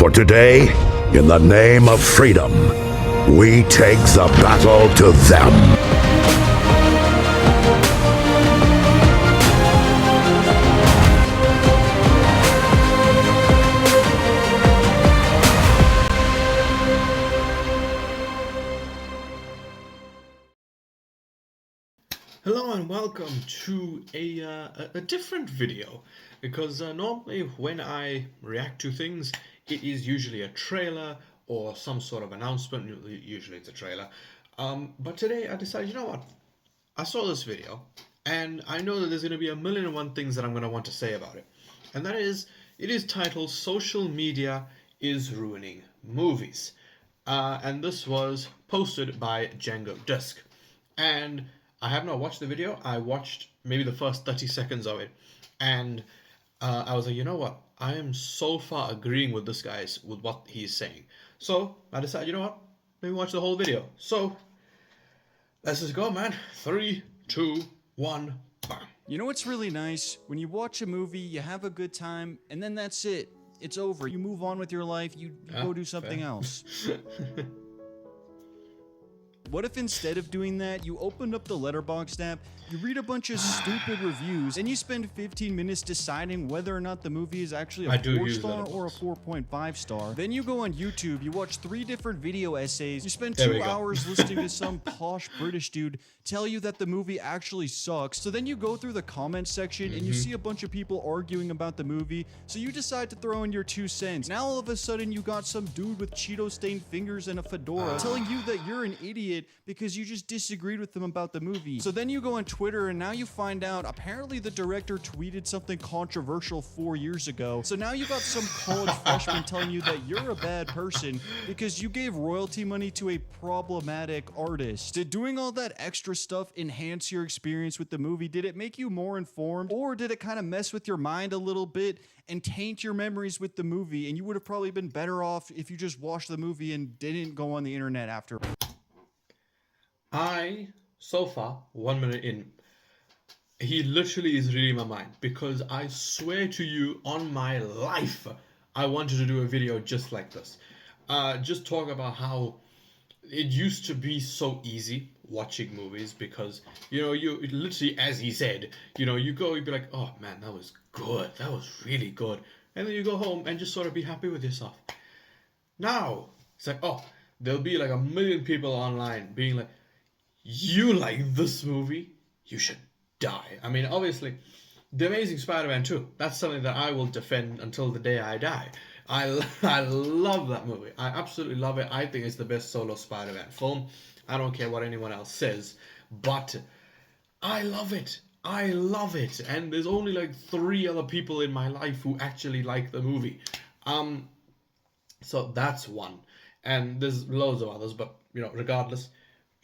For today, in the name of freedom, we take the battle to them. Hello and welcome to a different video, because normally when I react to things, it is usually a trailer or some sort of announcement. Usually it's a trailer, but today I decided, you know what? I saw this video, and I know that there's going to be a million and one things that I'm going to want to say about it, and that is, it is titled "Social Media is Ruining Movies," and this was posted by Django Dusk. And I have not watched the video. I watched maybe the first 30 seconds of it, and I was like, you know what? I am so far agreeing with this guy's with what he's saying. So I decided, you know what? Maybe watch the whole video. So let's just go, man. 3, 2, 1, bam. You know what's really nice? When you watch a movie, you have a good time, and then that's it. It's over. You move on with your life, you go do something else. What if instead of doing that, you opened up the Letterboxd app, you read a bunch of stupid reviews, and you spend 15 minutes deciding whether or not the movie is actually a 4-star or a 4.5 star. Then you go on YouTube, you watch 3 different video essays, you spend 2 hours listening to some posh British dude tell you that the movie actually sucks. So then you go through the comments section and you see a bunch of people arguing about the movie, so you decide to throw in your 2 cents. Now all of a sudden you got some dude with Cheeto-stained fingers and a fedora telling you that you're an idiot because you just disagreed with them about the movie. So then you go on Twitter and now you find out apparently the director tweeted something controversial 4 years ago. So now you got some college freshman telling you that you're a bad person because you gave royalty money to a problematic artist. Did doing all that extra stuff enhance your experience with the movie? Did it make you more informed, or did it kind of mess with your mind a little bit and taint your memories with the movie, and you would have probably been better off if you just watched the movie and didn't go on the internet after? So far, 1 minute in, he literally is reading my mind, because I swear to you on my life, I wanted to do a video just like this. Just talk about how it used to be so easy watching movies, because, you know, you literally, as he said, you know, you go, you'd be like, oh man, that was good. That was really good. And then you go home and just sort of be happy with yourself. Now, it's like, oh, there'll be like a million people online being like, you like this movie? You should die. I mean, obviously, The Amazing Spider-Man 2, that's something that I will defend until the day I die. I love that movie. I absolutely love it. I think it's the best solo Spider-Man film. I don't care what anyone else says, but I love it. I love it. And there's only like 3 other people in my life who actually like the movie. So that's one. And there's loads of others, but, you know, regardless,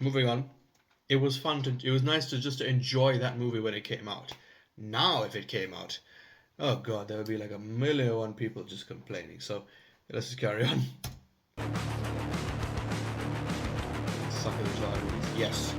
moving on. It was nice to just enjoy that movie when it came out. Now, if it came out, oh god, there would be like a million and one people just complaining. So, let's just carry on. Suck at the jar, yes.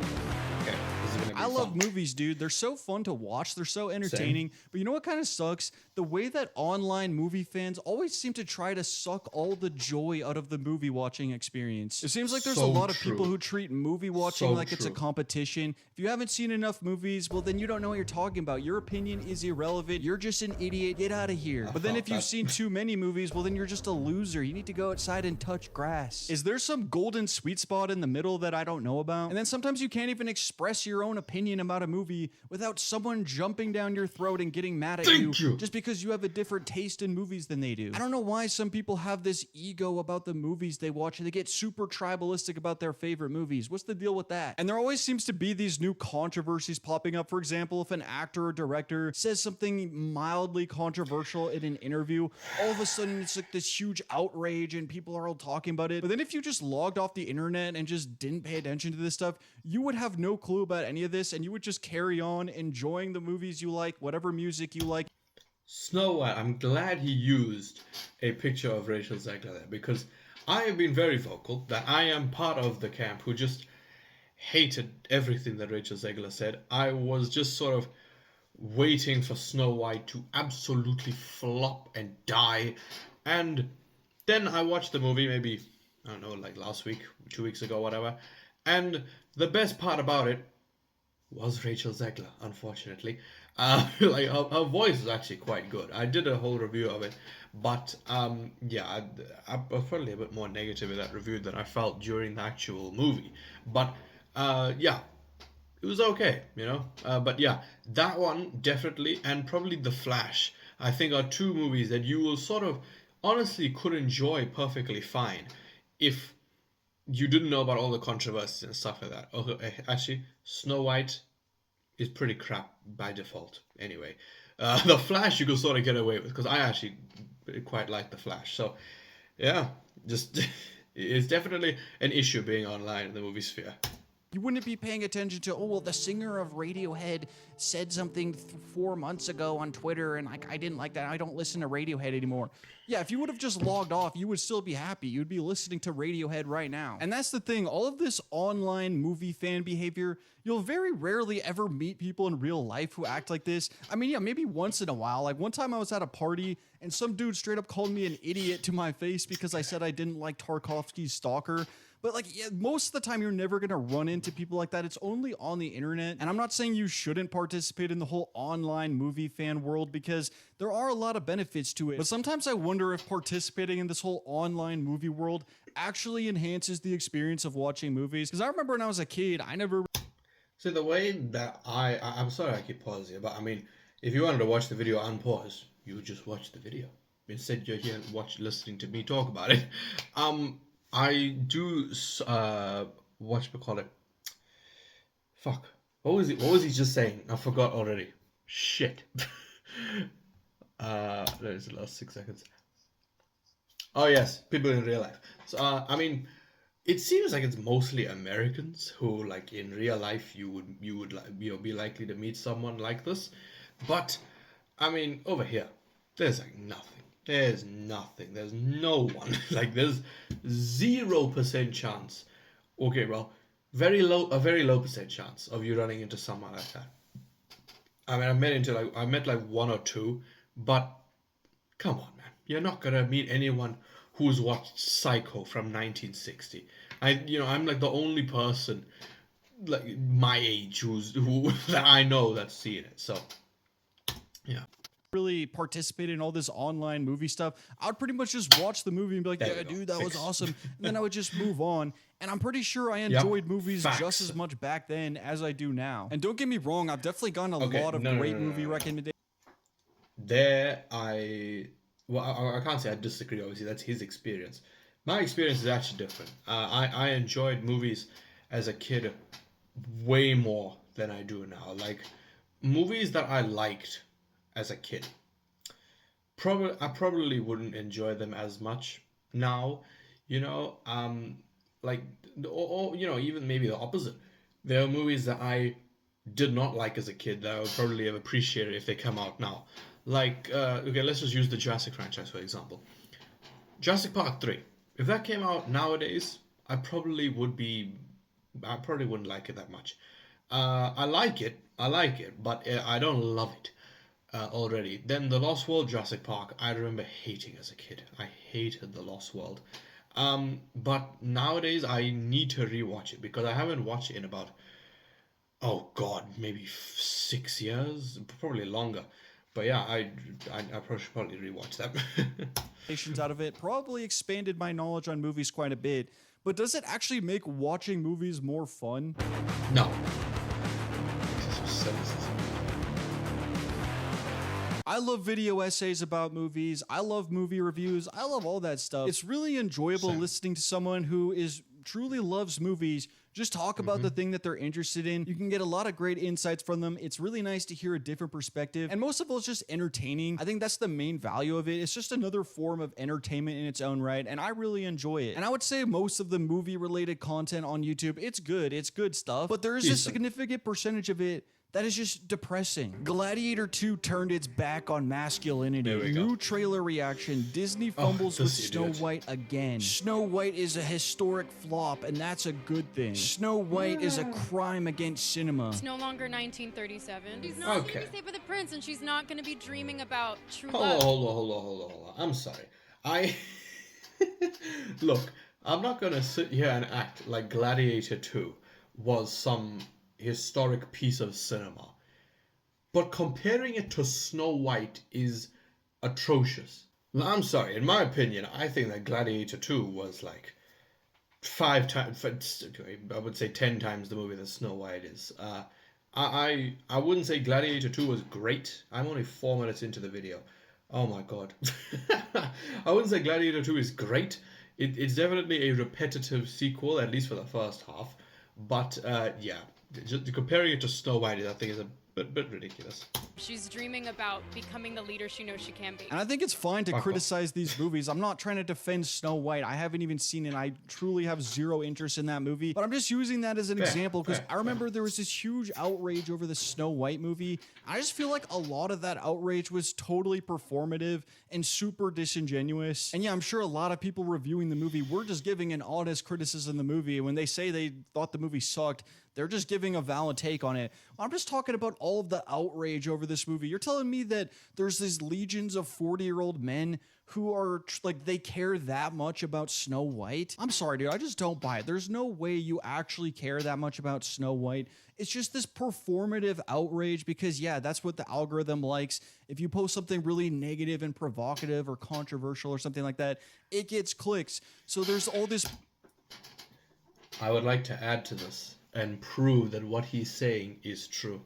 Okay, this is gonna be I love fun. movies, dude. They're so fun to watch. They're so entertaining. But you know what kind of sucks? The way that online movie fans always seem to try to suck all the joy out of the movie watching experience. It seems like there's a lot of people who treat movie watching like it's a competition. If you haven't seen enough movies, well, then you don't know what you're talking about. Your opinion is irrelevant. You're just an idiot. Get out of here. But then if you've seen too many movies, well, then you're just a loser. You need to go outside and touch grass. Is there some golden sweet spot in the middle that I don't know about? And then sometimes you can't even express your own opinion about a movie without someone jumping down your throat and getting mad at you just because you have a different taste in movies than they do. I don't know why some people have this ego about the movies they watch and they get super tribalistic about their favorite movies. What's the deal with that? And there always seems to be these new controversies popping up. For example, if an actor or director says something mildly controversial in an interview, all of a sudden it's like this huge outrage and people are all talking about it. But then if you just logged off the internet and just didn't pay attention to this stuff, you would have no clue about any of this, and you would just carry on enjoying the movies you like, whatever music you like. Snow White, I'm glad he used a picture of Rachel Zegler there, because I have been very vocal that I am part of the camp who just hated everything that Rachel Zegler said. I was just sort of waiting for Snow White to absolutely flop and die, and Then I watched the movie maybe, I don't know, like last week, 2 weeks ago, whatever. And the best part about it was Rachel Zegler, unfortunately. Like her voice is actually quite good. I did a whole review of it, but yeah, I was probably a bit more negative with that review than I felt during the actual movie. But yeah, it was okay, you know. But yeah, that one definitely, and probably The Flash, I think are two movies that you will sort of honestly could enjoy perfectly fine if you didn't know about all the controversies and stuff like that. Okay, actually, Snow White is pretty crap by default. Anyway, the Flash you could sort of get away with because I actually quite like the Flash. So yeah, just it's definitely an issue being online in the movie sphere. You wouldn't be paying attention to, oh, well, the singer of Radiohead said something 4 months ago on Twitter, and I didn't like that. I don't listen to Radiohead anymore. Yeah, if you would have just logged off, you would still be happy. You'd be listening to Radiohead right now. And that's the thing. All of this online movie fan behavior, you'll very rarely ever meet people in real life who act like this. I mean, yeah, maybe once in a while. Like one time I was at a party and some dude straight up called me an idiot to my face because I said I didn't like Tarkovsky's Stalker. But like, yeah, most of the time you're never gonna run into people like that. It's only on the internet. And I'm not saying you shouldn't participate in the whole online movie fan world because there are a lot of benefits to it. But sometimes I wonder if participating in this whole online movie world actually enhances the experience of watching movies. Because I remember when I was a kid, I never... So the way that I'm sorry I keep pausing, but I mean, if you wanted to watch the video unpaused, you would just watch the video. Instead, you're here listening to me talk about it. I do whatchamacallit. Fuck. What was he just saying? I forgot already. Shit. There's the last 6 seconds. Oh yes, people in real life. So I mean, it seems like it's mostly Americans who, like, in real life you would like, you know, be likely to meet someone like this. But I mean, over here, there's like nothing. There's nothing. There's no one. Like, there's 0% chance. Okay, well, a very low percent chance of you running into someone like that. I mean, I met like one or two, but come on, man. You're not gonna meet anyone who's watched Psycho from 1960. I'm like the only person like my age who that I know that's seen it. So, yeah. Really participate in all this online movie stuff. I would pretty much just watch the movie and be like, yeah, dude, that was awesome. And then I would just move on. And I'm pretty sure I enjoyed movies just as much back then as I do now. And don't get me wrong, I've definitely gotten a lot of great movie recommendations. I can't say I disagree, obviously. That's his experience. My experience is actually different. I enjoyed movies as a kid way more than I do now. Like, movies that I liked as a kid, I probably wouldn't enjoy them as much now, you know. Like, or you know, even maybe the opposite. There are movies that I did not like as a kid that I would probably have appreciated if they come out now. Like, okay, let's just use the Jurassic franchise for example. Jurassic Park 3. If that came out nowadays, I probably wouldn't like it that much. I like it, but I don't love it. Already. Then The Lost World Jurassic Park, I remember hating as a kid. I hated The Lost World. But nowadays I need to rewatch it because I haven't watched it in about, oh god, maybe 6 years, probably longer. But yeah, I should probably rewatch that. Out of it probably expanded my knowledge on movies quite a bit. But does it actually make watching movies more fun? No. I love video essays about movies. I love movie reviews. I love all that stuff. It's really enjoyable listening to someone who truly loves movies just talk about the thing that they're interested in. You can get a lot of great insights from them. It's really nice to hear a different perspective. And most of all, it's just entertaining. I think that's the main value of it. It's just another form of entertainment in its own right. And I really enjoy it. And I would say most of the movie related content on YouTube, it's good stuff. But there is a significant percentage of it that is just depressing. Gladiator 2 turned its back on masculinity. New trailer reaction. Disney fumbles with Snow White again. Snow White is a historic flop, and that's a good thing. Snow White is a crime against cinema. It's no longer 1937. She's not going to be saved by the prince, and she's not going to be dreaming about true love. Hold on. I'm sorry. Look, I'm not gonna sit here and act like Gladiator 2 was some historic piece of cinema. But comparing it to Snow White is atrocious. Now, I'm sorry, in my opinion, I think that Gladiator 2 was like 5 times, I would say 10 times the movie that Snow White is. I wouldn't say Gladiator 2 was great. I'm only 4 minutes into the video. Oh my god. I wouldn't say Gladiator 2 is great. It's definitely a repetitive sequel, at least for the first half. But yeah, just comparing it to Snow White, I think is a bit ridiculous. She's dreaming about becoming the leader she knows she can be. And I think it's fine to criticize these movies. I'm not trying to defend Snow White. I haven't even seen it. I truly have zero interest in that movie. But I'm just using that as an example because I remember there was this huge outrage over the Snow White movie. I just feel like a lot of that outrage was totally performative and super disingenuous. And yeah, I'm sure a lot of people reviewing the movie were just giving an honest criticism of the movie. When they say they thought the movie sucked, they're just giving a valid take on it. I'm just talking about all of the outrage over this movie. You're telling me that there's these legions of 40-year-old men who are like, they care that much about Snow White? I'm sorry, dude. I just don't buy it. There's no way you actually care that much about Snow White. It's just this performative outrage because, yeah, that's what the algorithm likes. If you post something really negative and provocative or controversial or something like that, it gets clicks. So there's all this. I would like to add to this and prove that what he's saying is true.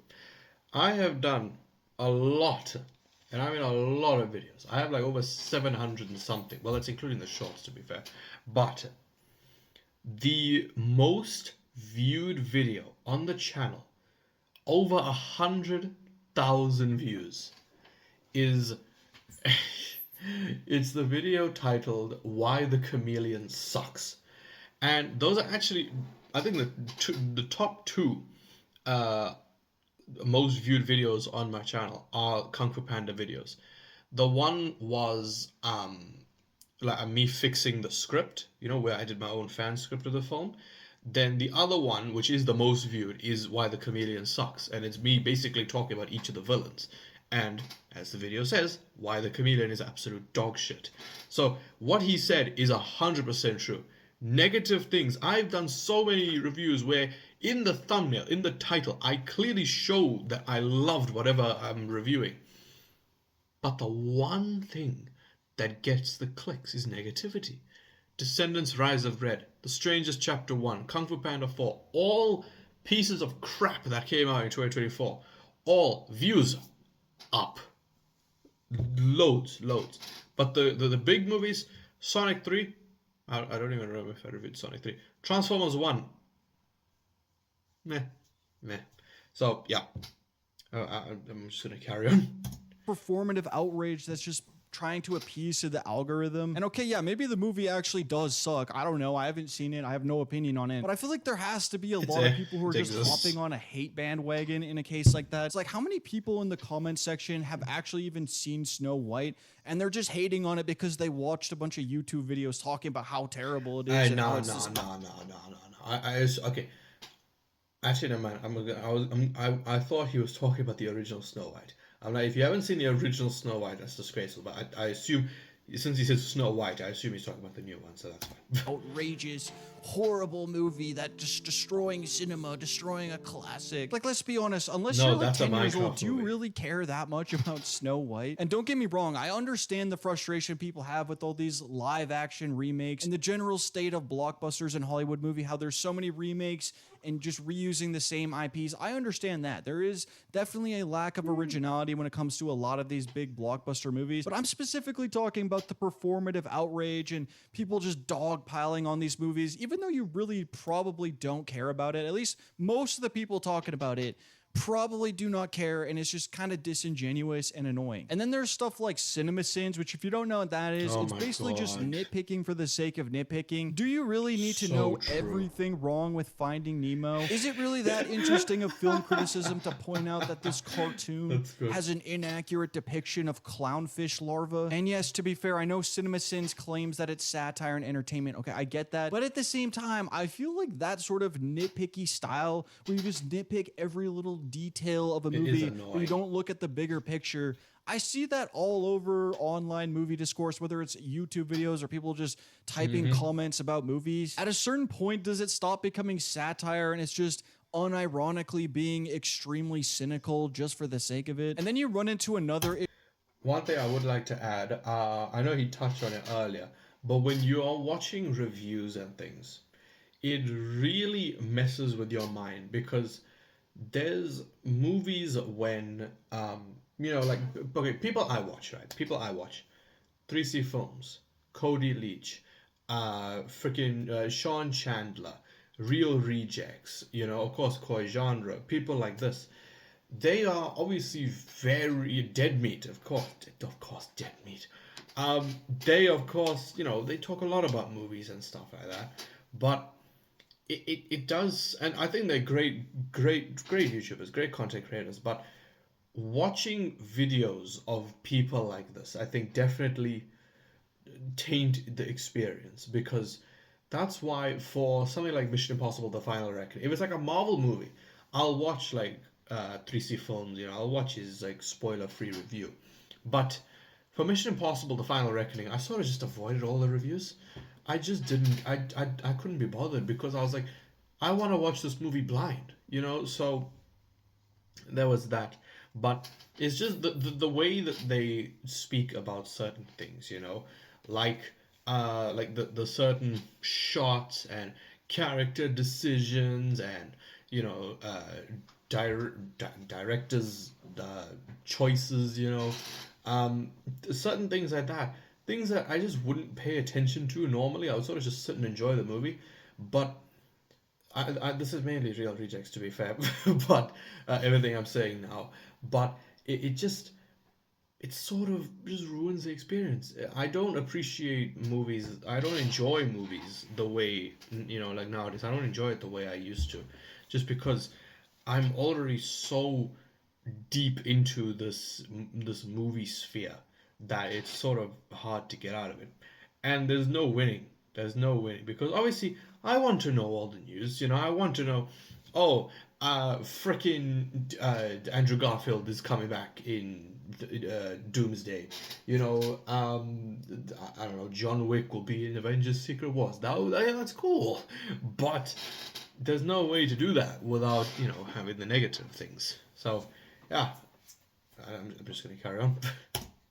I have done a lot, and I mean a lot of videos. I have like over 700 and something. Well, that's including the shorts, to be fair. But the most viewed video on the channel, over 100,000 views, is it's the video titled "Why the Chameleon Sucks," and those are actually, I think, the top two most viewed videos on my channel are Kung Fu Panda videos. The one was like me fixing the script, you know, where I did my own fan script of the film. Then the other one, which is the most viewed, is Why the Chameleon Sucks, and it's me basically talking about each of the villains. And as the video says, why the chameleon is absolute dog shit. So what he said is 100% true. Negative things. I've done so many reviews where in the thumbnail, in the title, I clearly show that I loved whatever I'm reviewing. But the one thing that gets the clicks is negativity. Descendants Rise of Red, The Strangest Chapter 1, Kung Fu Panda 4, all pieces of crap that came out in 2024. All views up. Loads. But the big movies, Sonic 3, I don't even remember if I reviewed Sonic 3. Transformers 1. Meh. So, yeah. I'm just going to carry on. Performative outrage that's just trying to appease to the algorithm. And okay, yeah, maybe the movie actually does suck. I don't know. I haven't seen it. I have no opinion on it. But I feel like there has to be a lot of people who are just hopping on a hate bandwagon in a case like that. It's like, how many people in the comment section have actually even seen Snow White and they're just hating on it because they watched a bunch of YouTube videos talking about how terrible it is? No. Okay. Actually, no, man. I thought he was talking about the original Snow White. I'm like, if you haven't seen the original Snow White, that's disgraceful. But I assume, since he says Snow White, I assume he's talking about the new one, so that's fine. Outrageous, horrible movie that just destroying cinema, destroying a classic. Like, let's be honest, unless you're like 10 years old, do you really care that much about Snow White? And don't get me wrong, I understand the frustration people have with all these live action remakes and the general state of blockbusters in Hollywood movie, how there's so many remakes and just reusing the same IPs. I understand that. There is definitely a lack of originality when it comes to a lot of these big blockbuster movies, but I'm specifically talking about the performative outrage and people just dogpiling on these movies, even though you really probably don't care about it. At least most of the people talking about it probably do not care, and it's just kind of disingenuous and annoying. And then there's stuff like CinemaSins, which if you don't know what that is, it's basically just nitpicking for the sake of nitpicking. Do you really need to know everything wrong with Finding Nemo? Is it really that interesting of film criticism to point out that this cartoon has an inaccurate depiction of clownfish larvae? And yes, to be fair, I know CinemaSins claims that it's satire and entertainment. Okay, I get that. But at the same time, I feel like that sort of nitpicky style where you just nitpick every little detail of a It is movie, but annoying. you don't look at the bigger picture. I see that all over online movie discourse, whether it's YouTube videos or people just typing comments about movies. At a certain point, does it stop becoming satire and it's just unironically being extremely cynical just for the sake of it? And then you run into another. One thing I would like to add, I know he touched on it earlier, but when you are watching reviews and things, it really messes with your mind because there's movies when, like, okay, people I watch, right? People I watch. 3C Films, Cody Leach, Sean Chandler, Real Rejects, of course, Koi Genre, people like this. They are obviously very dead meat, of course, dead meat. They, of course, they talk a lot about movies and stuff like that, but it does, and I think they're great YouTubers, great content creators, but watching videos of people like this, I think definitely taint the experience because that's why for something like Mission Impossible: The Final Reckoning, if it's like a Marvel movie, I'll watch like 3C Films, I'll watch his like spoiler-free review. But for Mission Impossible: The Final Reckoning, I sort of just avoided all the reviews. I just didn't. I couldn't be bothered because I was like, I want to watch this movie blind, So there was that. But it's just the way that they speak about certain things, like the certain shots and character decisions and directors choices, certain things like that, things that I just wouldn't pay attention to normally. I would sort of just sit and enjoy the movie, but this is mainly Real Rejects, to be fair, but everything I'm saying now, but it sort of just ruins the experience. I don't appreciate movies. I don't enjoy movies the way, like nowadays. I don't enjoy it the way I used to, just because I'm already so deep into this movie sphere that it's sort of hard to get out of it. And there's no winning. There's no winning because obviously I want to know all the news. I want to know, Andrew Garfield is coming back in Doomsday. I don't know, John Wick will be in Avengers Secret Wars. That's cool. But there's no way to do that without, having the negative things. So, yeah, I'm just going to carry on.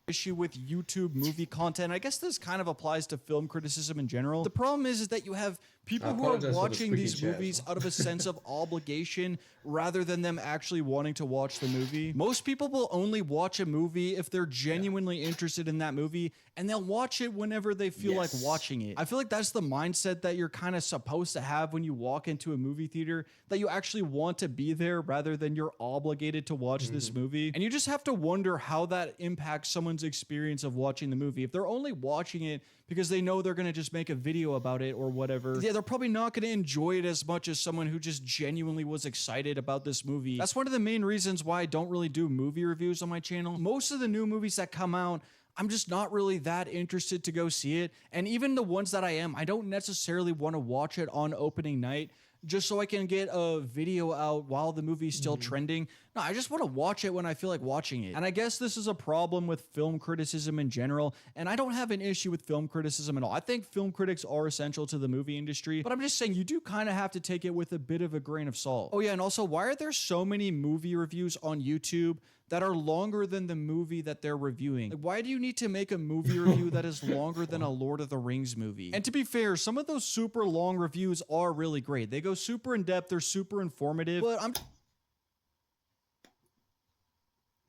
Issue with YouTube movie content. I guess this kind of applies to film criticism in general. The problem is that you have people who are watching these movies out of a sense of obligation rather than them actually wanting to watch the movie. Most people will only watch a movie if they're genuinely interested in that movie, and they'll watch it whenever they feel like watching it. I feel like that's the mindset that you're kind of supposed to have when you walk into a movie theater, that you actually want to be there rather than you're obligated to watch this movie. And you just have to wonder how that impacts someone's experience of watching the movie. If they're only watching it because they know they're going to just make a video about it or whatever, yeah, they're probably not going to enjoy it as much as someone who just genuinely was excited about this movie. That's one of the main reasons why I don't really do movie reviews on my channel. Most of the new movies that come out, I'm just not really that interested to go see it. And even the ones that I am, I don't necessarily want to watch it on opening night just so I can get a video out while the movie's still trending. No, I just want to watch it when I feel like watching it. And I guess this is a problem with film criticism in general, and I don't have an issue with film criticism at all. I think film critics are essential to the movie industry, but I'm just saying you do kind of have to take it with a bit of a grain of salt. Oh yeah, and also, why are there so many movie reviews on YouTube that are longer than the movie that they're reviewing? Like, why do you need to make a movie review that is longer than a Lord of the Rings movie? And to be fair, some of those super long reviews are really great. They go super in depth, they're super informative, but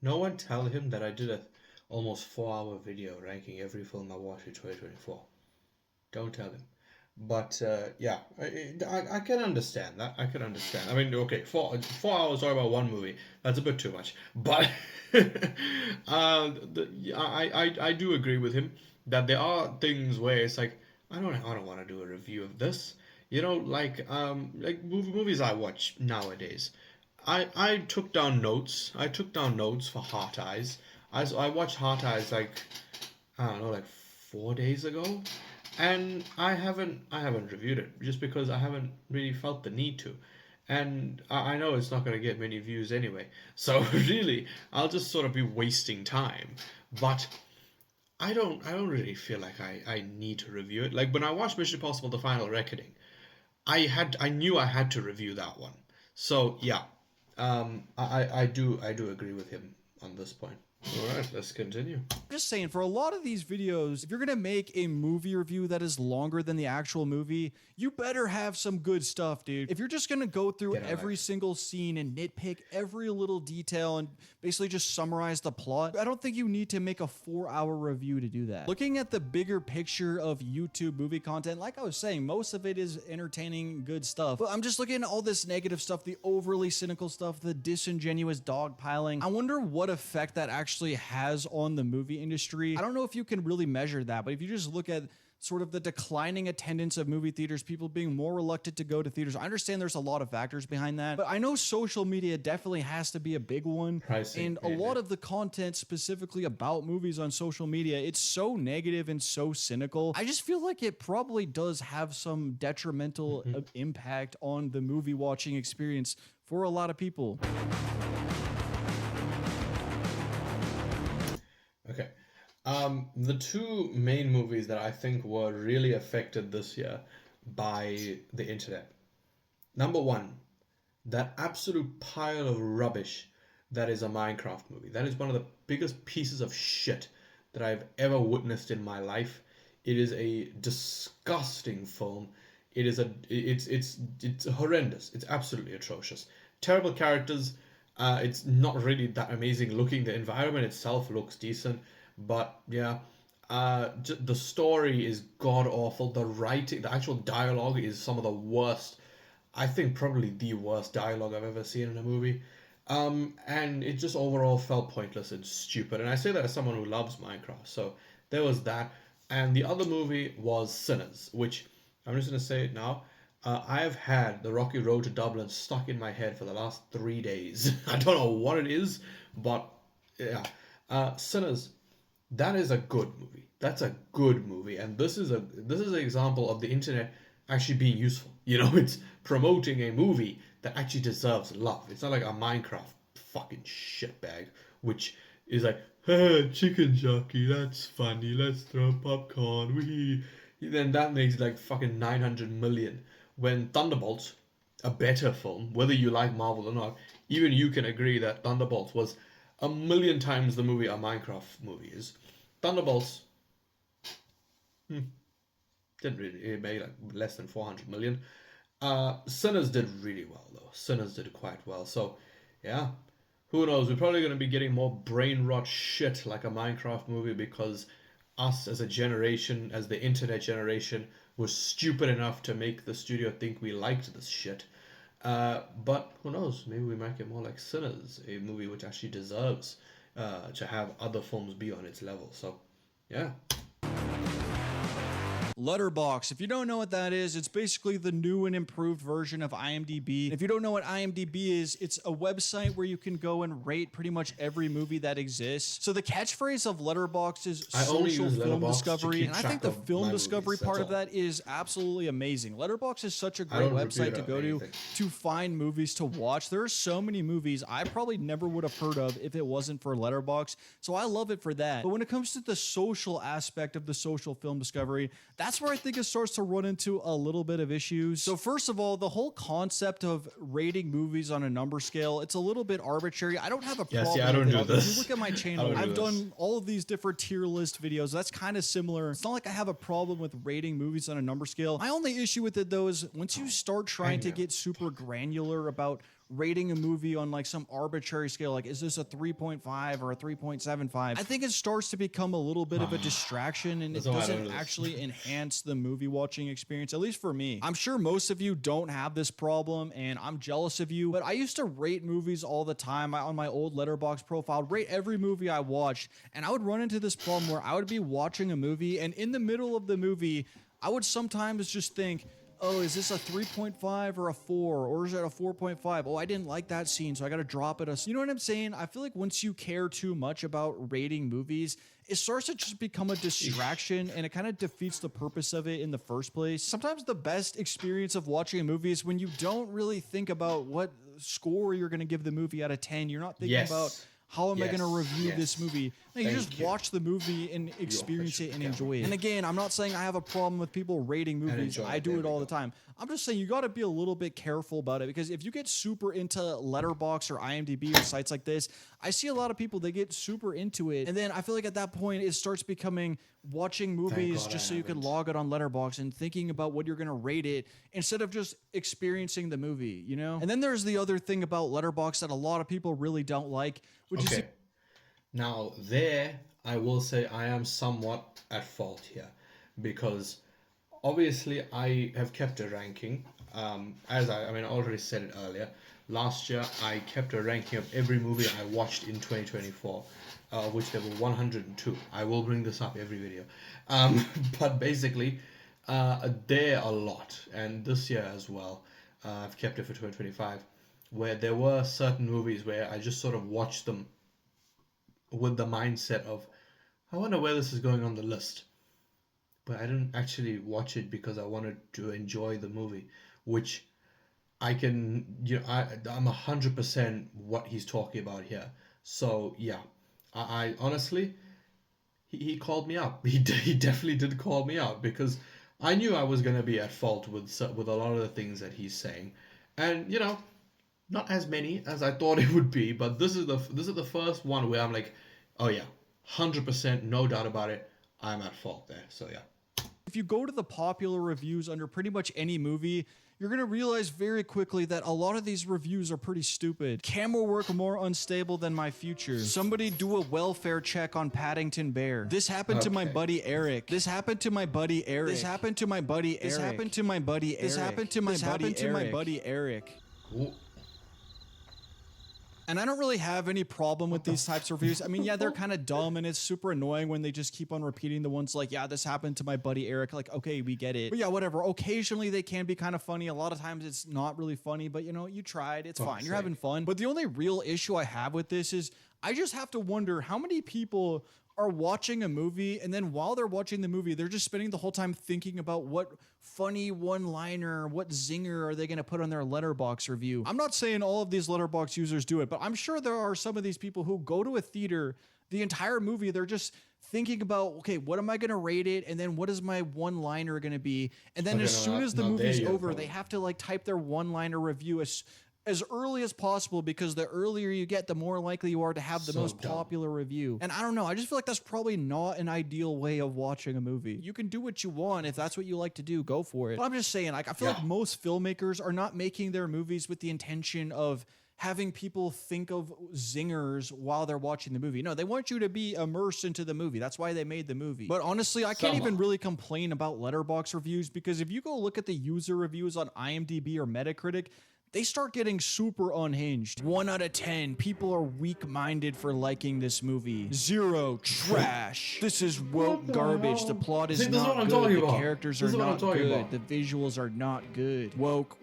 No one tell him that I did a almost 4-hour video ranking every film I watched in 2024. Don't tell him. But yeah, I can understand that. I can understand. I mean, okay, 4 hours talking about one movie, that's a bit too much. But I do agree with him that there are things where it's like I don't want to do a review of this. Like movies I watch nowadays. I took down notes. I took down notes for Heart Eyes. I watched Heart Eyes like 4 days ago. And I haven't reviewed it just because I haven't really felt the need to. and I know it's not going to get many views anyway. So really, I'll just sort of be wasting time. But I don't really feel like I need to review it. Like when I watched Mission Impossible: The Final Reckoning, I knew I had to review that one. So yeah, I do agree with him on this point. All right, let's continue. Just saying, for a lot of these videos, if you're gonna make a movie review that is longer than the actual movie, you better have some good stuff, dude. If you're just gonna go through every single scene and nitpick every little detail and basically just summarize the plot, I don't think you need to make a 4-hour review to do that. Looking at the bigger picture of YouTube movie content, like I was saying, most of it is entertaining, good stuff. But I'm just looking at all this negative stuff, the overly cynical stuff, the disingenuous dogpiling. I wonder what effect that actually has on the movie industry. I don't know if you can really measure that, but if you just look at sort of the declining attendance of movie theaters, people being more reluctant to go to theaters. I understand there's a lot of factors behind that, but I know social media definitely has to be a big one. Pricing, and a lot of the content specifically about movies on social media, it's so negative and so cynical. I just feel like it probably does have some detrimental impact on the movie watching experience for a lot of people. Okay. The two main movies that I think were really affected this year by the internet. Number one, that absolute pile of rubbish that is a Minecraft movie. That is one of the biggest pieces of shit that I've ever witnessed in my life. It is a disgusting film. It's horrendous. It's absolutely atrocious. Terrible characters. It's not really that amazing looking. The environment itself looks decent. But yeah, the story is god awful. The writing, the actual dialogue is some of the worst. I think probably the worst dialogue I've ever seen in a movie. And it just overall felt pointless and stupid. And I say that as someone who loves Minecraft. So there was that. And the other movie was Sinners, which I'm just going to say it now. I have had The Rocky Road to Dublin stuck in my head for the last 3 days. I don't know what it is, but yeah. Sinners. That is a good movie. That's a good movie, and this is an example of the internet actually being useful. You know, it's promoting a movie that actually deserves love. It's not like a Minecraft fucking shitbag, which is like, hey, chicken jockey, that's funny. Let's throw popcorn. Wee. Then that makes like fucking 900 million. When Thunderbolts, a better film, whether you like Marvel or not, even you can agree that Thunderbolts was a million times the movie a Minecraft movie is. Thunderbolts didn't really, it made like less than 400 million. Sinners did really well though. Sinners did quite well. So yeah, who knows? We're probably going to be getting more brain rot shit like a Minecraft movie because us as a generation, as the internet generation, was stupid enough to make the studio think we liked this shit. But who knows? Maybe we might get more like Sinners, a movie which actually deserves to have other films be on its level. So, yeah. Letterboxd. If you don't know what that is, it's basically the new and improved version of IMDb. If you don't know what IMDb is, it's a website where you can go and rate pretty much every movie that exists. So the catchphrase of Letterboxd is social film discovery, and I think the film discovery part of that is absolutely amazing. Letterboxd is such a great website to go to find movies to watch. There are so many movies I probably never would have heard of if it wasn't for Letterboxd, so I love it for that. But when it comes to the social aspect of the social film discovery, that's where I think it starts to run into a little bit of issues. So first of all, the whole concept of rating movies on a number scale, it's a little bit arbitrary. I don't have a problem I don't with do it. this. If you look at my channel, I've done all of these different tier list videos. That's kind of similar. It's not like I have a problem with rating movies on a number scale. My only issue with it though is once you start trying to get super granular about rating a movie on like some arbitrary scale, like is this a 3.5 or a 3.75, I think it starts to become a little bit of a distraction, and it doesn't actually enhance the movie watching experience, at least for me. I'm sure most of you don't have this problem, and I'm jealous of you, but I used to rate movies all the time. On my old Letterboxd profile, I'd rate every movie I watched, and I would run into this problem where I would be watching a movie, and in the middle of the movie, I would sometimes just think, oh, is this a 3.5 or a 4, or is it a 4.5? Oh, I didn't like that scene, so I gotta drop it. You know what I'm saying? I feel like once you care too much about rating movies, it starts to just become a distraction, and it kind of defeats the purpose of it in the first place. Sometimes the best experience of watching a movie is when you don't really think about what score you're gonna give the movie out of 10. You're not thinking about how am I going to review this movie? No, you just watch the movie and experience it and enjoy it. And again, I'm not saying I have a problem with people rating movies. I do it all the time. I'm just saying you got to be a little bit careful about it, because if you get super into Letterboxd or IMDb or sites like this, I see a lot of people, they get super into it. And then I feel like at that point, it starts becoming watching movies just so you can log it on Letterboxd and thinking about what you're going to rate it instead of just experiencing the movie, you know? And then there's the other thing about Letterboxd that a lot of people really don't like, which is... Now, there, I will say I am somewhat at fault here, because obviously I have kept a ranking. As I already said it earlier. Last year, I kept a ranking of every movie I watched in 2024, which there were 102. I will bring this up every video. But basically, there are a lot, and this year as well, I've kept it for 2025, where there were certain movies where I just sort of watched them with the mindset of, I wonder where this is going on the list. But I didn't actually watch it because I wanted to enjoy the movie, which I can, I'm 100% what he's talking about here. So yeah, I honestly, he called me out. He definitely did call me out, because I knew I was going to be at fault with a lot of the things that he's saying. And, not as many as I thought it would be, but this is the first one where I'm like, oh yeah, 100%, no doubt about it, I'm at fault there. So yeah. If you go to the popular reviews under pretty much any movie, you're going to realize very quickly that a lot of these reviews are pretty stupid. Camera work more unstable than my future. Somebody do a welfare check on Paddington Bear. This happened to my buddy Eric. This happened to my buddy Eric. This happened to my buddy Eric. This happened to my buddy Eric. This happened to my buddy Eric. Ooh. And I don't really have any problem with these types of reviews. I mean, yeah, they're kind of dumb, and it's super annoying when they just keep on repeating the ones like, yeah, this happened to my buddy Eric. Like, okay, we get it. But yeah, whatever. Occasionally they can be kind of funny. A lot of times it's not really funny, but you tried. It's fine. You're having fun. But the only real issue I have with this is I just have to wonder how many people are watching a movie, and then while they're watching the movie, they're just spending the whole time thinking about what funny one-liner, what zinger are they going to put on their Letterboxd review. I'm not saying all of these Letterboxd users do it, but I'm sure there are some of these people who go to a theater, the entire movie, they're just thinking about, okay, what am I going to rate it? And then what is my one-liner going to be? And then as soon as the movie's over, they have to type their one-liner review as early as possible, because the earlier you get, the more likely you are to have the most popular review. And I don't know, I just feel like that's probably not an ideal way of watching a movie. You can do what you want. If that's what you like to do, go for it. But I'm just saying, I feel like most filmmakers are not making their movies with the intention of having people think of zingers while they're watching the movie. No, they want you to be immersed into the movie. That's why they made the movie. But honestly, I can't even really complain about Letterboxd reviews, because if you go look at the user reviews on IMDb or Metacritic, they start getting super unhinged. 1 out of 10, people are weak-minded for liking this movie. 0, trash. This is woke garbage. The plot is not good. The characters are not good. The visuals are not good. Woke.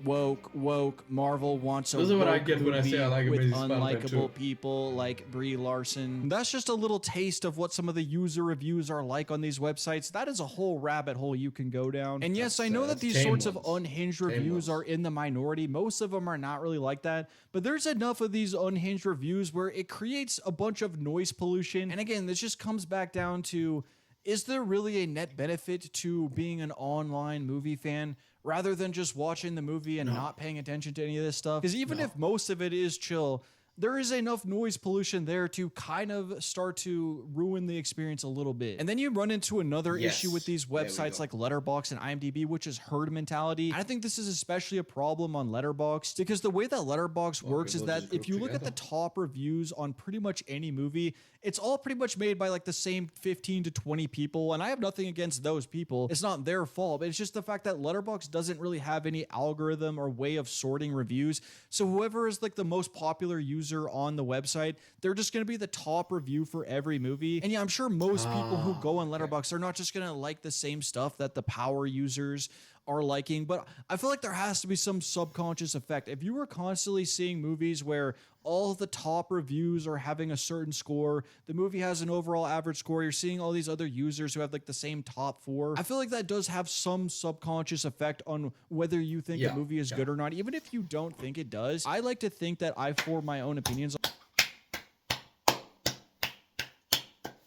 Marvel wants a woke movie with unlikable people like Brie Larson. That's just a little taste of what some of the user reviews are like on these websites. That is a whole rabbit hole you can go down. And yes, I know that these sorts of unhinged reviews are in the minority. Most of them are not really like that, but there's enough of these unhinged reviews where it creates a bunch of noise pollution. And again, this just comes back down to, is there really a net benefit to being an online movie fan rather than just watching the movie and not paying attention to any of this stuff? Because even if most of it is chill, there is enough noise pollution there to kind of start to ruin the experience a little bit. And then you run into another issue with these websites like Letterboxd and IMDb, which is herd mentality. I think this is especially a problem on Letterboxd, because the way that Letterboxd works is that if you look at the top reviews on pretty much any movie, it's all pretty much made by the same 15 to 20 people. And I have nothing against those people. It's not their fault, but it's just the fact that Letterboxd doesn't really have any algorithm or way of sorting reviews. So whoever is the most popular user on the website, they're just going to be the top review for every movie. And yeah, I'm sure most people who go on Letterboxd are not just going to like the same stuff that the power users are liking, but I feel like there has to be some subconscious effect. If you were constantly seeing movies where all of the top reviews are having a certain score, the movie has an overall average score, you're seeing all these other users who have like the same top 4, I feel like that does have some subconscious effect on whether you think the movie is good or not, even if you don't think it does. I like to think that I form my own opinions.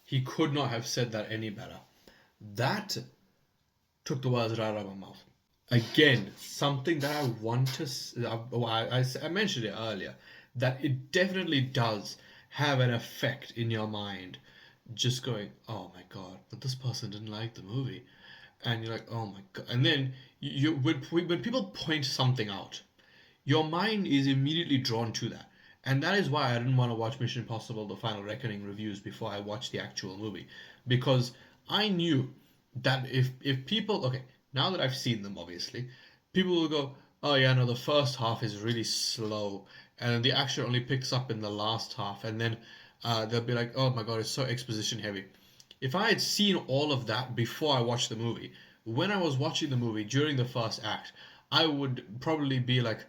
He could not have said that any better. That took the words right out of my mouth. Again, something that I want to... I mentioned it earlier, that it definitely does have an effect in your mind. Just going, oh my god, but this person didn't like the movie. And you're like, oh my god. And then when people point something out, your mind is immediately drawn to that. And that is why I didn't want to watch Mission Impossible: The Final Reckoning reviews before I watched the actual movie. Because I knew that if people... Okay, now that I've seen them, obviously, people will go, oh yeah, no, the first half is really slow. And the action only picks up in the last half. And then they'll be like, oh my god, it's so exposition heavy. If I had seen all of that before I watched the movie, when I was watching the movie during the first act, I would probably be like,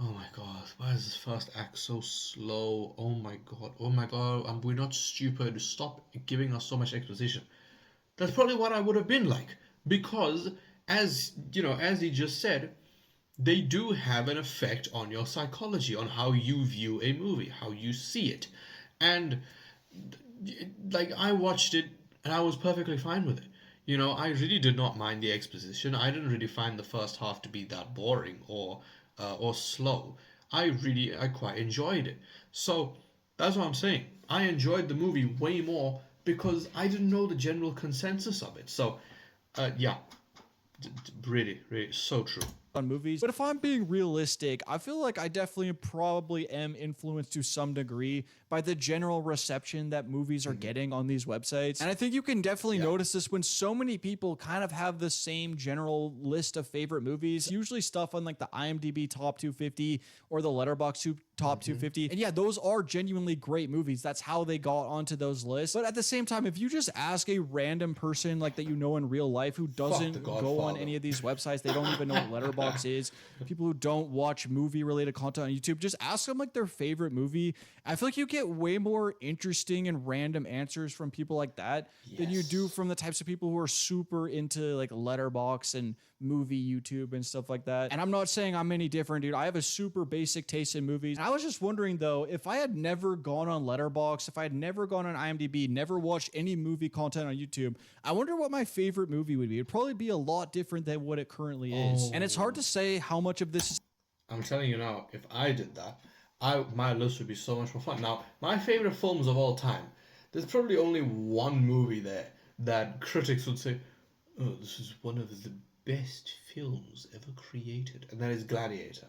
oh my god, why is this first act so slow? Oh my god, we're not stupid. Stop giving us so much exposition. That's probably what I would have been like. Because, as you know, as he just said, they do have an effect on your psychology, on how you view a movie, how you see it. And, like, I watched it and I was perfectly fine with it. You know, I really did not mind the exposition. I didn't really find the first half to be that boring or slow. I quite enjoyed it. So that's what I'm saying. I enjoyed the movie way more because I didn't know the general consensus of it. So, yeah, really, so true. On movies. But if I'm being realistic, I feel like I definitely probably am influenced to some degree by the general reception that movies are getting on these websites. And I think you can definitely notice this when so many people kind of have the same general list of favorite movies, usually stuff on like the IMDb top 250 or the Letterboxd top 250. And yeah, those are genuinely great movies. That's how they got onto those lists. But at the same time, if you just ask a random person like that you know in real life who doesn't go on any of these websites, they don't even know what Letterboxd is, people who don't watch movie related content on YouTube, just ask them like their favorite movie. I feel like you get way more interesting and random answers from people like that than you do from the types of people who are super into like Letterboxd and movie YouTube and stuff like that. And I'm not saying I'm any different, dude. I have a super basic taste in movies. I was just wondering though, if I had never gone on Letterboxd, if I had never gone on IMDb, never watched any movie content on YouTube, I wonder what my favorite movie would be. It'd probably be a lot different than what it currently is. And it's hard to say how much of this is... I'm telling you now, if I did that, my list would be so much more fun. Now, my favorite films of all time, there's probably only one movie there that critics would say, oh, this is one of the best films ever created, and that is Gladiator.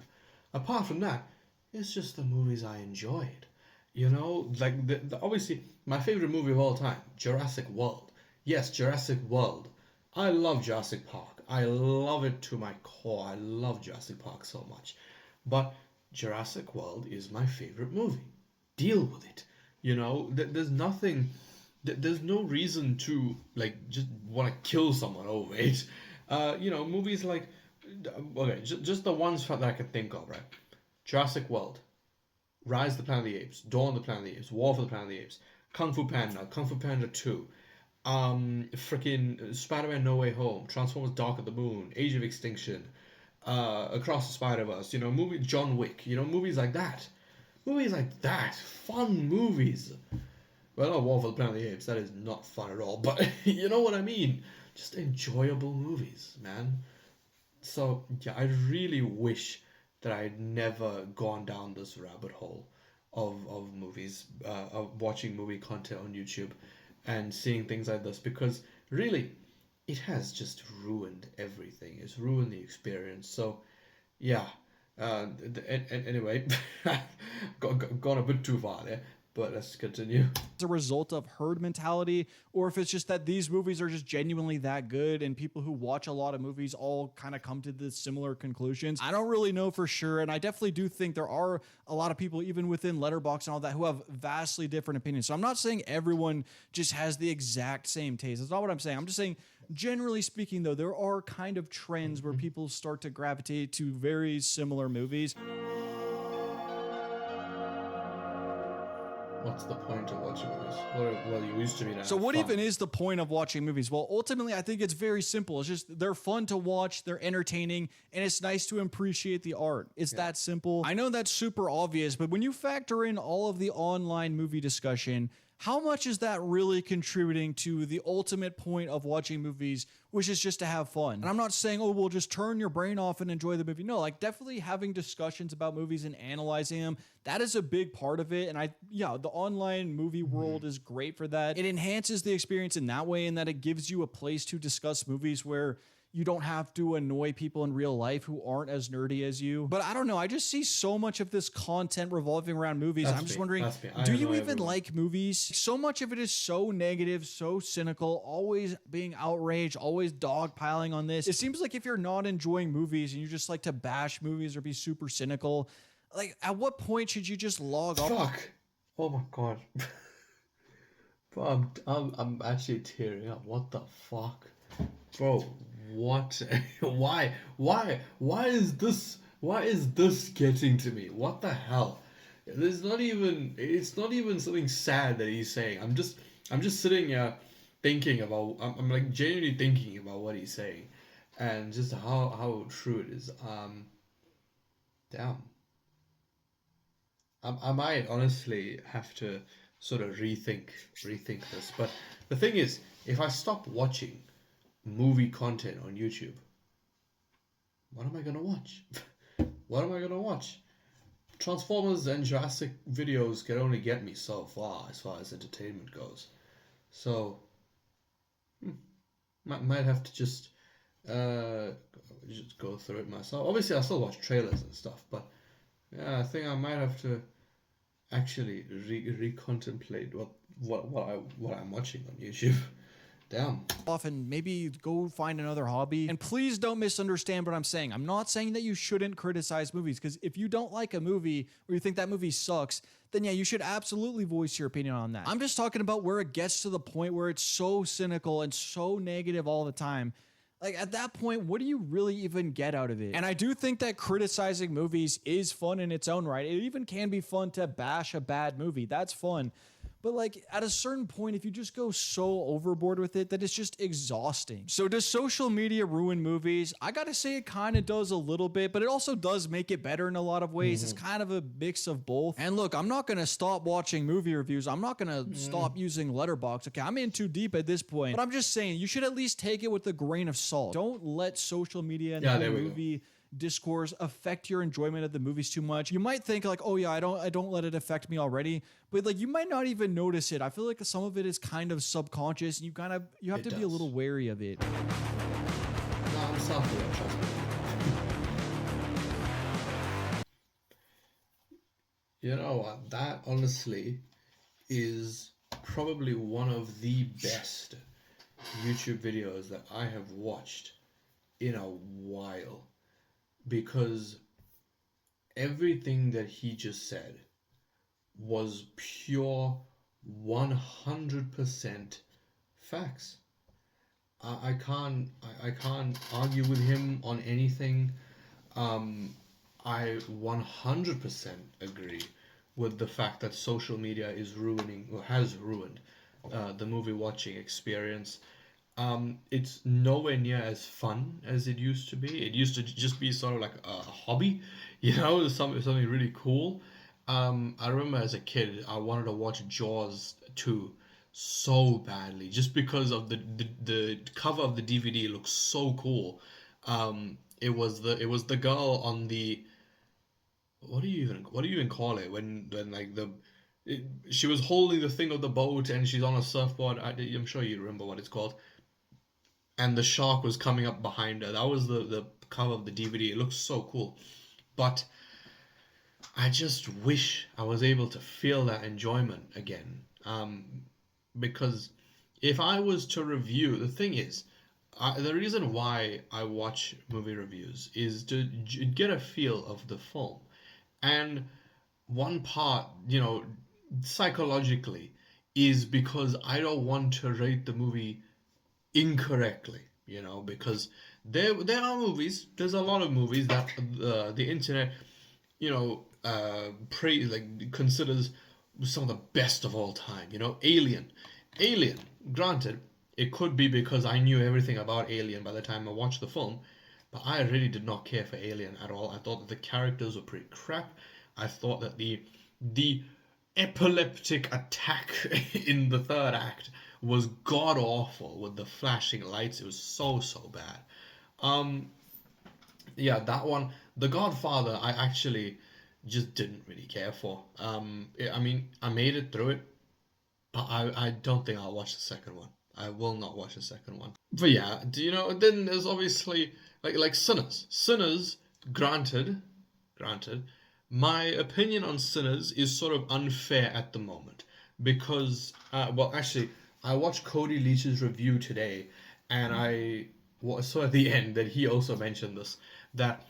Apart from that, it's just the movies I enjoyed. You know, like, obviously, my favorite movie of all time, Jurassic World. Yes, Jurassic World. I love Jurassic Park. I love it to my core. I love Jurassic Park so much. But Jurassic World is my favorite movie. Deal with it. You know, there's nothing... There's no reason to, like, just want to kill someone over it. You know, movies like... Okay, just the ones that I can think of, right? Jurassic World. Rise of the Planet of the Apes. Dawn of the Planet of the Apes. War for the Planet of the Apes. Kung Fu Panda 2. Freaking Spider-Man No Way Home. Transformers Dark of the Moon. Age of Extinction. Across the Spider-Verse. You know, John Wick. You know, movies like that. Movies like that. Fun movies. Well, not War for the Planet of the Apes. That is not fun at all. But you know what I mean. Just enjoyable movies, man. So, yeah, I really wish that I had never gone down this rabbit hole of movies, of watching movie content on YouTube and seeing things like this, because really, it has just ruined everything. It's ruined the experience. So, yeah. Anyway, gone a bit too far there. But let's continue. As a result of herd mentality, or if it's just that these movies are just genuinely that good and people who watch a lot of movies all kind of come to the similar conclusions. I don't really know for sure, and I definitely do think there are a lot of people, even within Letterboxd and all that, who have vastly different opinions. So I'm not saying everyone just has the exact same taste. That's not what I'm saying. I'm just saying generally speaking, though, there are kind of trends where people start to gravitate to very similar movies. What's the point of watching movies? Well, you used to be now. So what fun. even is the point of watching movies? Well, ultimately, I think it's very simple. It's just they're fun to watch, they're entertaining, and it's nice to appreciate the art. It's that simple. I know that's super obvious, but when you factor in all of the online movie discussion, how much is that really contributing to the ultimate point of watching movies, which is just to have fun? And I'm not saying, oh, well, just turn your brain off and enjoy the movie. No, like definitely having discussions about movies and analyzing them, that is a big part of it. And the online movie world is great for that. It enhances the experience in that way, in that it gives you a place to discuss movies where you don't have to annoy people in real life who aren't as nerdy as you. But I don't know. I just see so much of this content revolving around movies. I'm just wondering, do you even like movies? So much of it is so negative, so cynical, always being outraged, always dogpiling on this. It seems like if you're not enjoying movies and you just like to bash movies or be super cynical, like at what point should you just log off? Fuck. Oh my god. Bro, I'm actually tearing up. What the fuck? Bro, what? Why is this getting to me? What the hell? It's not even something sad that he's saying. I'm just sitting here thinking about, I'm like genuinely thinking about what he's saying and just how true it is. Damn. I might honestly have to sort of rethink this. But the thing is, if I stop watching movie content on YouTube, what am I gonna watch? What am I gonna watch? Transformers and Jurassic videos can only get me so far as entertainment goes. So, might have to just go through it myself. Obviously, I still watch trailers and stuff, but yeah, I think I might have to actually recontemplate what I'm watching on YouTube. Damn. Off and maybe go find another hobby. And please don't misunderstand what I'm saying. I'm not saying that you shouldn't criticize movies, because if you don't like a movie or you think that movie sucks, then yeah, you should absolutely voice your opinion on that. I'm just talking about where it gets to the point where it's so cynical and so negative all the time. Like at that point, what do you really even get out of it? And I do think that criticizing movies is fun in its own right. It even can be fun to bash a bad movie. That's fun. But like at a certain point, if you just go so overboard with it, that it's just exhausting. So does social media ruin movies? I gotta say it kind of does a little bit, but it also does make it better in a lot of ways. It's kind of a mix of both. And look, I'm not gonna stop watching movie reviews. I'm not gonna stop using Letterboxd. Okay, I'm in too deep at this point. But I'm just saying, you should at least take it with a grain of salt. Don't let social media and the movie discourse affect your enjoyment of the movies too much. You might think like, oh yeah, I don't let it affect me already, but like you might not even notice it. I feel like some of it is kind of subconscious, and you have to be a little wary of it. No, I'm soft with it, trust me. You know what? That honestly is probably one of the best YouTube videos that I have watched in a while. Because everything that he just said was pure 100% facts. I can't argue with him on anything. I 100% agree with the fact that social media is ruining, or has ruined, the movie watching experience. It's nowhere near as fun as it used to be. It used to just be sort of like a hobby, you know, something really cool. I remember as a kid, I wanted to watch Jaws 2 so badly, just because of the cover of the DVD looks so cool. It was the girl on the, what do you even call it when like she was holding the thing of the boat and she's on a surfboard. I'm sure you remember what it's called. And the shark was coming up behind her. That was the cover of the DVD. It looks so cool. But I just wish I was able to feel that enjoyment again. Because if I was to review, the thing is, the reason why I watch movie reviews is to get a feel of the film. And one part, psychologically, is because I don't want to rate the movie incorrectly, you know, because there are movies. There's a lot of movies that the internet, you know, considers some of the best of all time. You know, Alien. Granted, it could be because I knew everything about Alien by the time I watched the film, but I really did not care for Alien at all. I thought that the characters were pretty crap. I thought that the epileptic attack in the third act was god awful with the flashing lights. It was so bad. Yeah, that one. The Godfather, I actually just didn't really care for. I mean, I made it through it, but I don't think I'll watch the second one. I will not watch the second one. But yeah, do you know? Then there's obviously like Sinners. Sinners, granted, my opinion on Sinners is sort of unfair at the moment because, well, actually, I watched Cody Leach's review today, and I saw at the end that he also mentioned this, that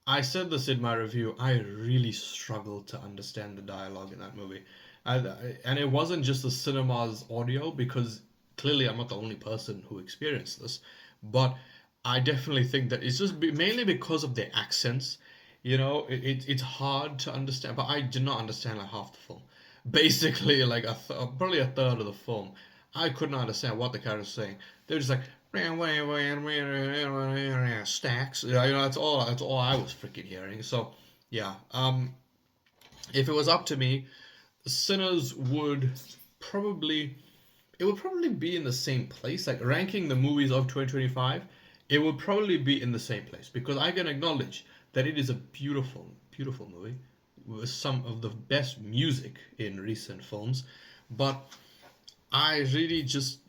I said this in my review. I really struggled to understand the dialogue in that movie. And it wasn't just the cinema's audio, because clearly I'm not the only person who experienced this, but I definitely think that it's just mainly because of their accents. You know, it's hard to understand, but I did not understand like half the film. Basically, like probably a third of the film, I could not understand what the characters were saying. They were just like stacks. You know, that's all I was freaking hearing. So yeah, if it was up to me, Sinners would probably be in the same place. Like ranking the movies of 2025, it would probably be in the same place, because I can acknowledge that it is a beautiful movie with some of the best music in recent films, but I really just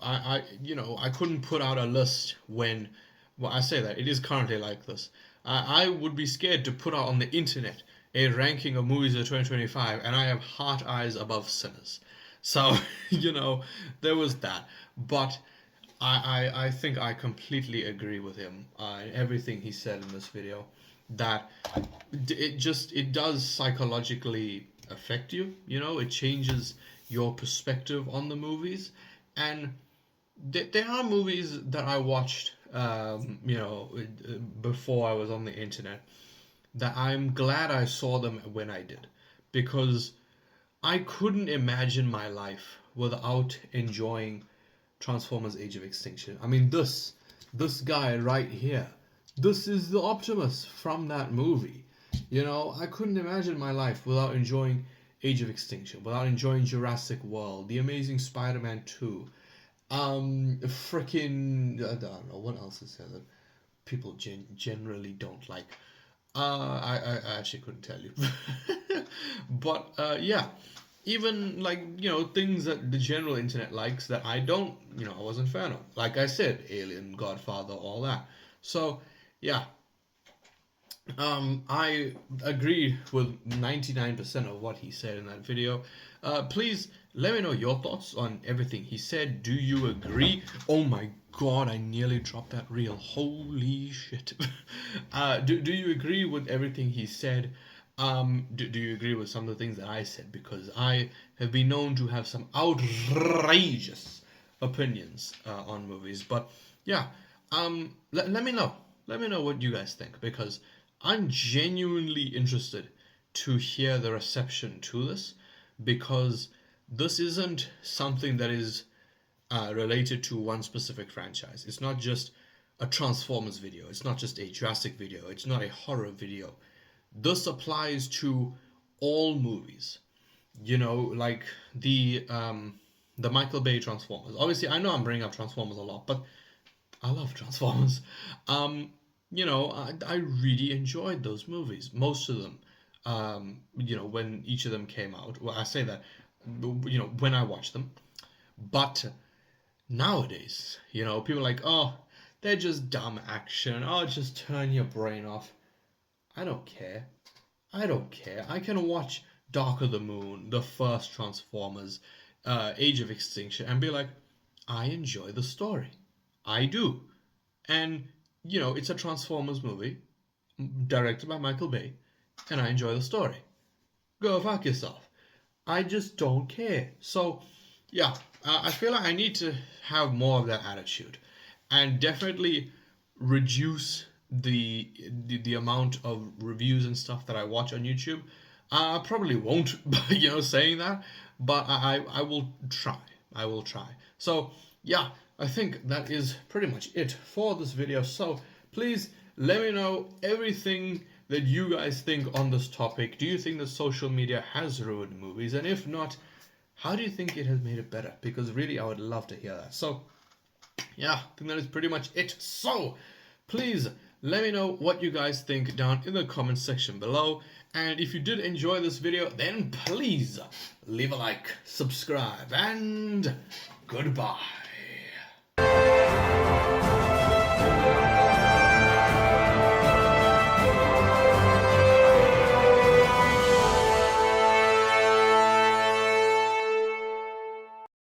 I you know, I couldn't put out a list when, well, I say that it is currently like this. I would be scared to put out on the internet a ranking of movies of 2025, and I have Heart Eyes above Sinners. So, you know, there was that. But I think I completely agree with him in everything he said in this video, that it does psychologically affect you. You know, it changes your perspective on the movies. And there are movies that I watched, you know, before I was on the internet, that I'm glad I saw them when I did, because I couldn't imagine my life without enjoying Transformers: Age of Extinction. I mean, this guy right here, this is the Optimus from that movie. You know, I couldn't imagine my life without enjoying Age of Extinction, without enjoying Jurassic World, The Amazing Spider-Man 2, freaking, I don't know, what else is there that people generally don't like. I actually couldn't tell you. But, yeah. Even, like, you know, things that the general internet likes that I don't, you know, I wasn't a fan of. Like I said, Alien, Godfather, all that. So, yeah. I agree with 99% of what he said in that video. Please let me know your thoughts on everything he said. Do you agree? Oh my god, I nearly dropped that reel. Holy shit. Do you agree with everything he said? Do you agree with some of the things that I said? Because I have been known to have some outrageous opinions on movies. But yeah, let me know. Let me know what you guys think, because I'm genuinely interested to hear the reception to this, because this isn't something that is related to one specific franchise. It's not just a Transformers video. It's not just a Jurassic video. It's not a horror video. This applies to all movies. You know, like the Michael Bay Transformers. Obviously, I know I'm bringing up Transformers a lot, but I love Transformers. You know, I really enjoyed those movies, most of them. You know, when each of them came out. Well, I say that, you know, when I watched them. But nowadays, you know, people are like, oh, they're just dumb action. Oh, just turn your brain off. I don't care. I can watch Dark of the Moon, the first Transformers, Age of Extinction, and be like, I enjoy the story. I do. And, you know, it's a Transformers movie, directed by Michael Bay, and I enjoy the story. Go fuck yourself. I just don't care. So, yeah, I feel like I need to have more of that attitude, and definitely reduce the amount of reviews and stuff that I watch on YouTube. I probably won't, saying that, but I will try. I will try. So yeah, I think that is pretty much it for this video. So please let me know everything that you guys think on this topic. Do you think that social media has ruined movies? And if not, how do you think it has made it better? Because really, I would love to hear that. So yeah, I think that is pretty much it. So please let me know what you guys think down in the comment section below. And if you did enjoy this video, then please leave a like, subscribe, and goodbye.